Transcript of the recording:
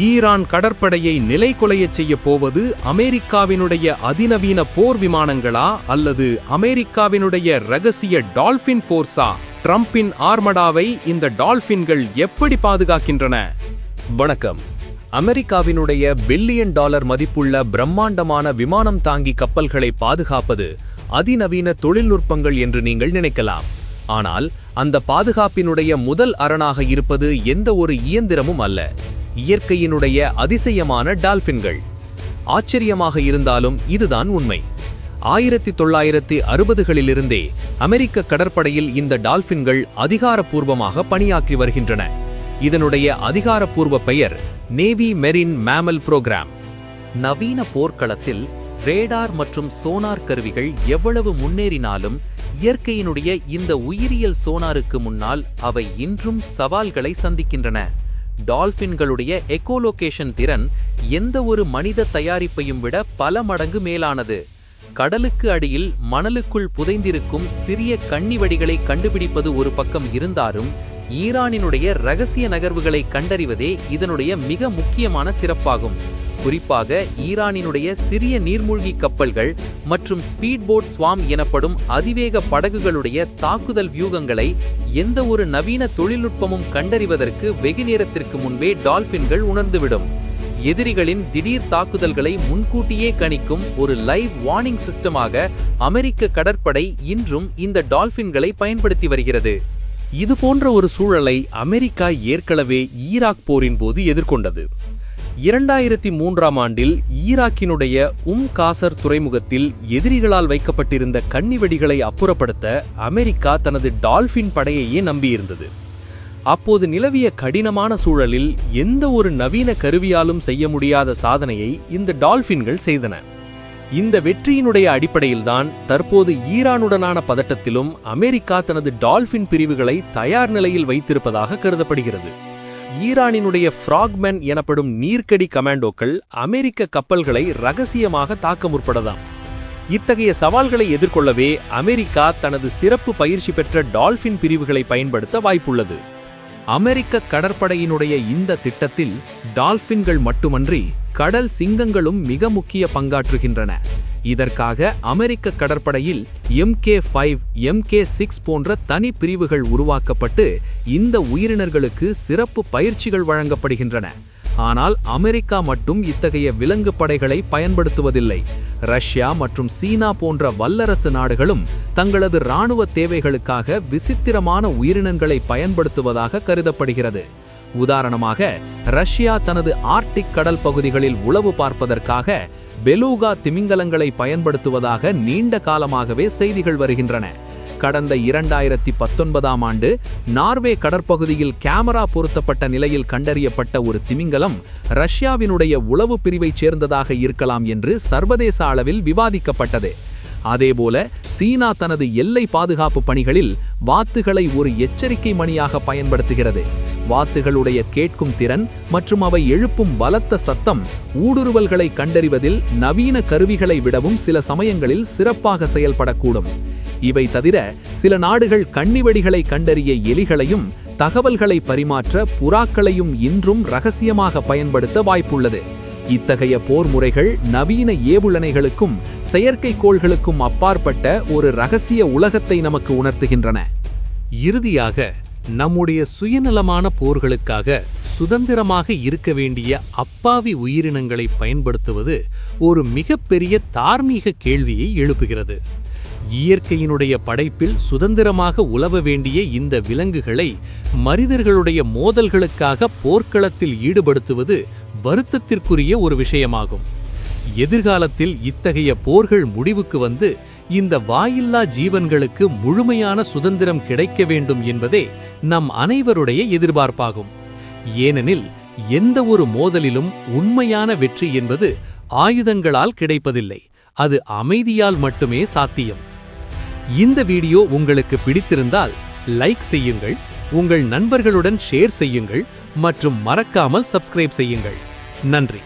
Iran கடற்படையை நிலைகுலையச் செய்யப் போவது அமெரிக்காவினுடைய அதிநவீன போர் விமானங்களா அல்லது அமெரிக்காவினுடைய ரகசிய டால்பின் ஃபோர்ஸா? ட்ரம்பின் ஆர்மடாவை இந்த டால்பின்கள் எப்படி பாதுகாக்கின்றன? வணக்கம். அமெரிக்காவினுடைய $1 பில்லியன் மதிப்புள்ள பிரம்மாண்டமான விமானம் தாங்கி கப்பல்களை பாதுகாப்பது அதிநவீன தொழில்நுட்பங்கள் என்று நீங்கள் நினைக்கலாம். ஆனால் அந்த பாதுகாப்பினுடைய முதல் அரணாக இருப்பது எந்த ஒரு இயந்திரமும் அல்ல, இயற்கையினுடைய அதிசயமான டால்பின்கள். ஆச்சரியமாக இருந்தாலும் இதுதான் உண்மை. 1960களிலிருந்தே அமெரிக்க கடற்படையில் இந்த டால்பின்கள் அதிகாரப்பூர்வமாக பணியாற்றி வருகின்றன. இதனுடைய அதிகாரப்பூர்வ பெயர் நேவி மெரின் மேமல் புரோகிராம். நவீன போர்க்களத்தில் ரேடார் மற்றும் சோனார் கருவிகள் எவ்வளவு முன்னேறினாலும் இயற்கையினுடைய இந்த உயிரியல் சோனாருக்கு முன்னால் அவை இன்றும் சவால்களை சந்திக்கின்றன. டால்பின்களுடைய எக்கோலோகேஷன் திறன் எந்த ஒரு மனித தயாரிப்பையும் விட பல மடங்கு மேலானது. கடலுக்கு அடியில் மணலுக்குள் புதைந்திருக்கும் சிறிய கண்ணிவடிகளை கண்டுபிடிப்பது ஒரு பக்கம் இருந்தாலும் ஈரானினுடைய இரகசிய நகர்வுகளை கண்டறிவதே இதனுடைய மிக முக்கியமான சிறப்பாகும். குறிப்பாக ஈரானினுடைய சிறிய நீர்மூழ்கி கப்பல்கள் மற்றும் ஸ்பீட் போட் ஸ்வாம் எனப்படும் அதிவேக படகுகளுடைய தாக்குதல் வியூகங்களை எந்த ஒரு நவீன தொழில்நுட்பமும் கண்டறிவதற்கு வெகு நேரத்திற்கு முன்பே டால்பின்கள் உணர்ந்துவிடும். எதிரிகளின் திடீர் தாக்குதல்களை முன்கூட்டியே கணிக்கும் ஒரு லைவ் வார்னிங் சிஸ்டமாக அமெரிக்க கடற்படை இன்றும் இந்த டால்பின்களை பயன்படுத்தி வருகிறது. இது போன்ற ஒரு சூழலை அமெரிக்கா ஏற்கனவே ஈராக் போரின் போது எதிர்கொண்டது. 2003ஆம் ஆண்டில் ஈராக்கினுடைய காசர் துறைமுகத்தில் எதிரிகளால் வைக்கப்பட்டிருந்த கண்ணிவெடிகளை அப்புறப்படுத்த அமெரிக்கா தனது டால்பின் படையையே நம்பியிருந்தது. அப்போது நிலவிய கடினமான சூழலில் எந்த ஒரு நவீன கருவியாலும் செய்ய முடியாத சாதனையை இந்த டால்பின்கள் செய்தன. இந்த வெற்றியினுடைய அடிப்படையில்தான் தற்போது ஈரானுடனான பதட்டத்திலும் அமெரிக்கா தனது டால்பின் பிரிவுகளை தயார் நிலையில் வைத்திருப்பதாக கருதப்படுகிறது. ஈரானினுடைய ஃப்ராக்மென் எனப்படும் நீர்க்கடி கமாண்டோக்கள் அமெரிக்க கப்பல்களை ரகசியமாக தாக்க முற்படலாம். இத்தகைய சவால்களை எதிர்கொள்ளவே அமெரிக்கா தனது சிறப்பு பயிற்சி பெற்ற டால்பின் பிரிவுகளை பயன்படுத்த வாய்ப்புள்ளது. அமெரிக்க கடற்படையினுடைய இந்த திட்டத்தில் டால்பின்கள் மட்டுமன்றி கடல் சிங்கங்களும் மிக முக்கிய பங்காற்றுகின்றன. இதற்காக அமெரிக்க கடற்படையில் MK5, MK6 போன்ற தனி பிரிவுகள் உருவாக்கப்பட்டு இந்த உயிரினர்களுக்கு சிறப்பு பயிற்சிகள் வழங்கப்படுகின்றன. ஆனால் அமெரிக்கா மட்டும் இத்தகைய விலங்கு படைகளை பயன்படுத்துவதில்லை. ரஷ்யா மற்றும் சீனா போன்ற வல்லரசு நாடுகளும் தங்களது இராணுவ தேவைகளுக்காக விசித்திரமான உயிரினங்களை பயன்படுத்துவதாக கருதப்படுகிறது. உதாரணமாக ரஷ்யா தனது ஆர்க்டிக் கடல் பகுதிகளில் உளவு பார்ப்பதற்காக பெலூகா திமிங்கலங்களை பயன்படுத்துவதாக நீண்ட காலமாகவே செய்திகள் வருகின்றன. கடந்த 2019ஆம் ஆண்டு நார்வே கடற்பகுதியில் கேமரா பொருத்தப்பட்ட நிலையில் கண்டறியப்பட்ட ஒரு திமிங்கலம் ரஷ்யாவினுடைய உளவு பிரிவைச் சேர்ந்ததாக இருக்கலாம் என்று சர்வதேச அளவில் விவாதிக்கப்பட்டது. அதேபோல சீனா தனது எல்லை பாதுகாப்பு பணிகளில் வாத்துகளை ஒரு எச்சரிக்கை மணியாக பயன்படுத்துகிறது. வாத்துகளுடைய கேட்கும் திறன் மற்றும் அவை எழுப்பும் பலத்த சத்தம் ஊடுருவல்களை கண்டறிவதில் நவீன கருவிகளை விடவும் சில சமயங்களில் சிறப்பாக செயல்படக்கூடும். இவை தவிர சில நாடுகள் கண்ணிவெடிகளை கண்டறிய எலிகளையும் தகவல்களை பரிமாற்ற புறாக்களையும் இன்றும் ரகசியமாக பயன்படுத்த வாய்ப்புள்ளது. இத்தகைய போர் முறைகள் நவீன ஏவுகணைகளுக்கும் செயற்கைக்கோள்களுக்கும் அப்பாற்பட்ட ஒரு ரகசிய உலகத்தை நமக்கு உணர்த்துகின்றன. இறுதியாக நம்முடைய சுயநலமான போர்களுக்காக சுதந்திரமாக இருக்க வேண்டிய அப்பாவி உயிரினங்களை பயன்படுத்துவது ஒரு மிகப்பெரிய தார்மீக கேள்வியை எழுப்புகிறது. இயற்கையினுடைய படைப்பில் சுதந்திரமாக உலவ வேண்டிய இந்த விலங்குகளை மனிதர்களுடைய மோதல்களுக்காக போர்க்களத்தில் ஈடுபடுத்துவது வருத்தத்திற்குரிய ஒரு விஷயமாகும். எதிர்காலத்தில் இத்தகைய போர்கள் முடிவுக்கு வந்து இந்த வாயில்லா ஜீவன்களுக்கு முழுமையான சுதந்திரம் கிடைக்க வேண்டும் என்பதே நம் அனைவருடைய எதிர்பார்ப்பாகும். ஏனெனில் எந்த ஒரு மோதலிலும் உண்மையான வெற்றி என்பது ஆயுதங்களால் கிடைப்பதில்லை, அது அமைதியால் மட்டுமே சாத்தியம். இந்த வீடியோ உங்களுக்கு பிடித்திருந்தால் லைக் செய்யுங்கள், உங்கள் நண்பர்களுடன் ஷேர் செய்யுங்கள் மற்றும் மறக்காமல் சப்ஸ்கிரைப் செய்யுங்கள். நன்றி.